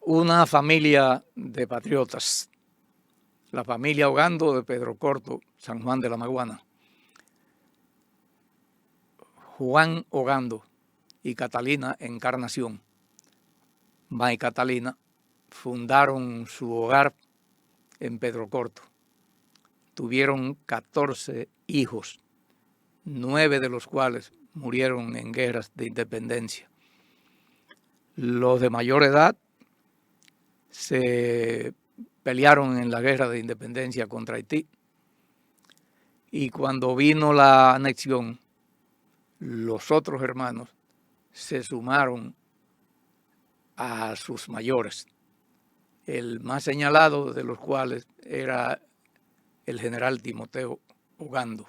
una familia de patriotas, la familia Ogando de Pedro Corto, San Juan de la Maguana. Juan Ogando y Catalina Encarnación, Ma y Catalina, fundaron su hogar en Pedro Corto. Tuvieron 14 hijos, 9 de los cuales murieron en guerras de independencia. Los de mayor edad se pelearon en la guerra de independencia contra Haití, y cuando vino la anexión, los otros hermanos se sumaron a sus mayores, el más señalado de los cuales era el general Timoteo Ogando,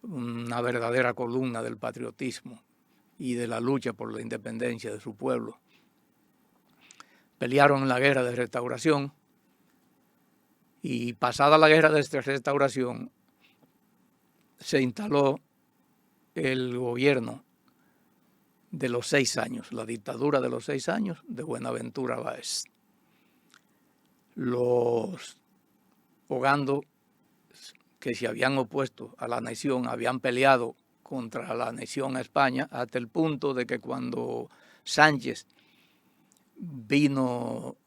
una verdadera columna del patriotismo y de la lucha por la independencia de su pueblo. Pelearon en la guerra de restauración, y pasada la guerra de restauración se instaló el gobierno de los 6 años, la dictadura de los 6 años de Buenaventura Báez. Los Ogando, que se habían opuesto a la anexión, habían peleado contra la anexión a España, hasta el punto de que cuando Sánchez vino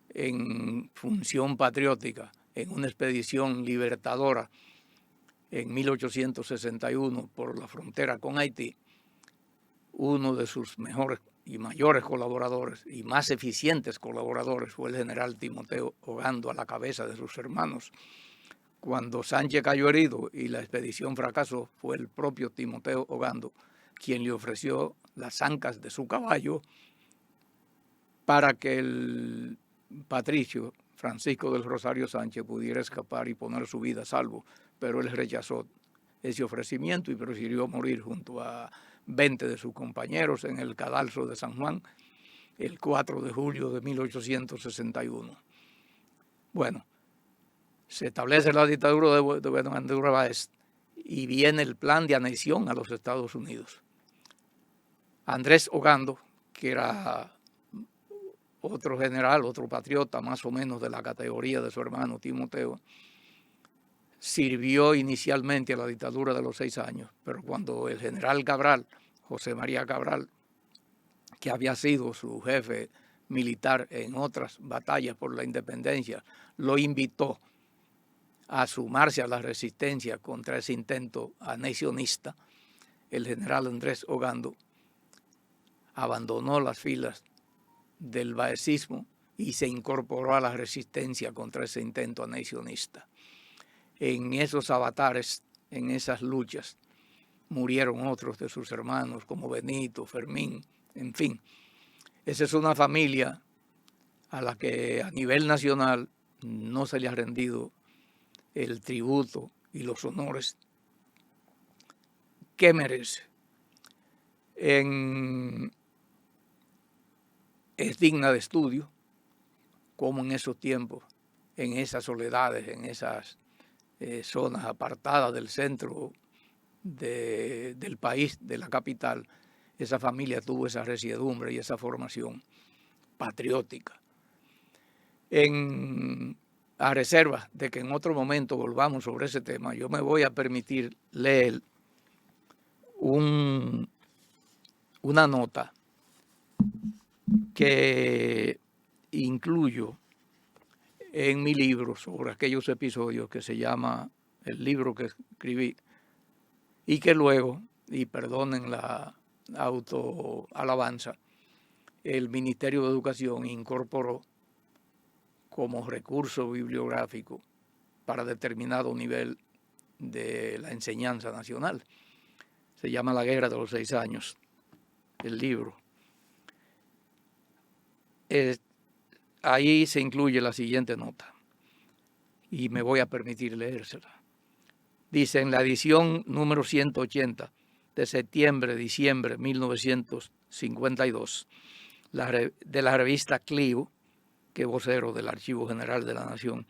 en función patriótica en una expedición libertadora en 1861 por la frontera con Haití, uno de sus mejores y mayores colaboradores y más eficientes colaboradores fue el general Timoteo Ogando, a la cabeza de sus hermanos. Cuando Sánchez cayó herido y la expedición fracasó, fue el propio Timoteo Ogando quien le ofreció las ancas de su caballo para que el patricio Francisco del Rosario Sánchez pudiera escapar y poner su vida a salvo, pero él rechazó ese ofrecimiento y prefirió morir junto a 20 de sus compañeros en el cadalso de San Juan el 4 de julio de 1861. Bueno, se establece la dictadura de Buenaventura Báez y viene el plan de anexión a los Estados Unidos. Andrés Ogando, que era otro general, otro patriota más o menos de la categoría de su hermano Timoteo, sirvió inicialmente a la dictadura de los 6 años, pero cuando el general Cabral, José María Cabral, que había sido su jefe militar en otras batallas por la independencia, lo invitó a sumarse a la resistencia contra ese intento anexionista, el general Andrés Ogando abandonó las filas del baecismo y se incorporó a la resistencia contra ese intento anexionista. En esos avatares, en esas luchas, murieron otros de sus hermanos como Benito, Fermín, en fin. Esa es una familia a la que a nivel nacional no se le ha rendido el tributo y los honores que merece. Es digna de estudio cómo en esos tiempos, en esas soledades, en esas zonas apartadas del centro del país, de la capital, esa familia tuvo esa resiedumbre y esa formación patriótica. A reserva de que en otro momento volvamos sobre ese tema, yo me voy a permitir leer una nota que incluyo en mi libro sobre aquellos episodios, que se llama el libro que escribí, y que luego, y perdonen la autoalabanza, el Ministerio de Educación incorporó como recurso bibliográfico para determinado nivel de la enseñanza nacional. Se llama La Guerra de los 6 años, el libro. Ahí se incluye la siguiente nota, y me voy a permitir leérsela. Dice, en la edición número 180 de septiembre-diciembre de 1952, de la revista Clio, que vocero del Archivo General de la Nación,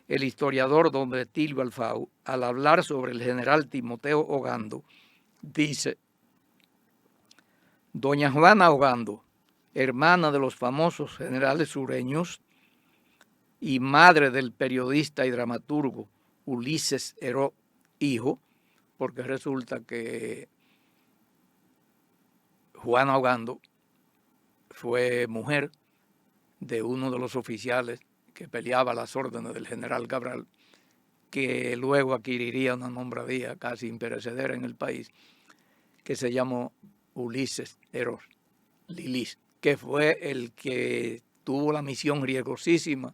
el historiador don Betilio Alfau, al hablar sobre el general Timoteo Ogando, dice: doña Juana Ogando hermana de los famosos generales sureños y madre del periodista y dramaturgo Ulises Heró, hijo, porque resulta que Juana Ogando fue mujer de uno de los oficiales que peleaba a las órdenes del general Cabral, que luego adquiriría una nombradía casi imperecedera en el país, que se llamó Ulises Heró Lilis, que fue el que tuvo la misión riesgosísima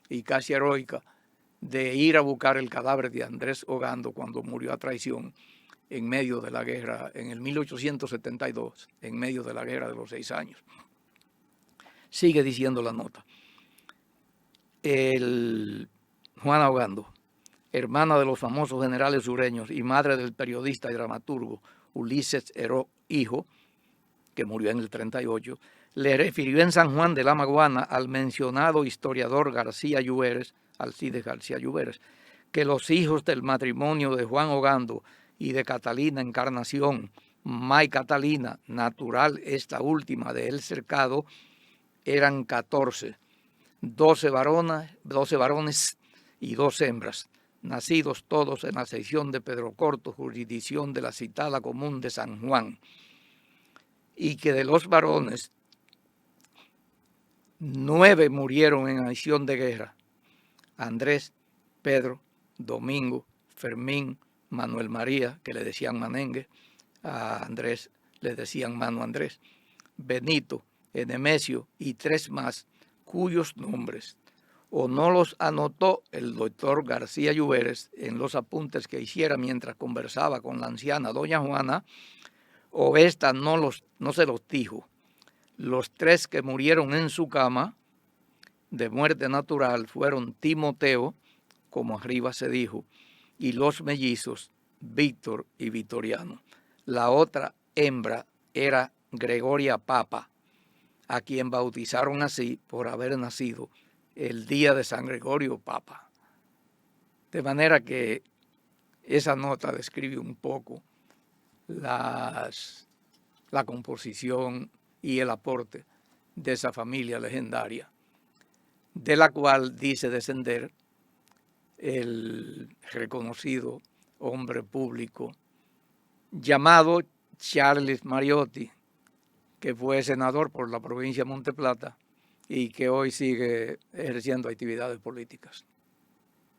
y casi heroica de ir a buscar el cadáver de Andrés Ogando cuando murió a traición en medio de la guerra, en el 1872, en medio de la guerra de los 6 años. Sigue diciendo la nota. Juana Ogando, hermana de los famosos generales sureños y madre del periodista y dramaturgo Ulises Heró, hijo, que murió en el 38, le refirió en San Juan de la Maguana al mencionado historiador García Lluveres, Alcides García Lluveres, que los hijos del matrimonio de Juan Ogando y de Catalina Encarnación, May Catalina, natural esta última de El Cercado, eran 14, 12 varones y 2 hembras, nacidos todos en la sección de Pedro Corto, jurisdicción de la citada común de San Juan, y que de los varones 9 murieron en acción de guerra: Andrés, Pedro, Domingo, Fermín, Manuel María, que le decían Manengue, a Andrés le decían Mano Andrés, Benito, Enemesio y 3 más, cuyos nombres o no los anotó el doctor García Lluveres en los apuntes que hiciera mientras conversaba con la anciana doña Juana, o ésta no se los dijo. Los 3 que murieron en su cama de muerte natural fueron Timoteo, como arriba se dijo, y los mellizos Víctor y Vitoriano. La otra hembra era Gregoria Papa, a quien bautizaron así por haber nacido el día de San Gregorio Papa. De manera que esa nota describe un poco la composición y el aporte de esa familia legendaria, de la cual dice descender el reconocido hombre público llamado Charles Mariotti, que fue senador por la provincia de Monte Plata y que hoy sigue ejerciendo actividades políticas.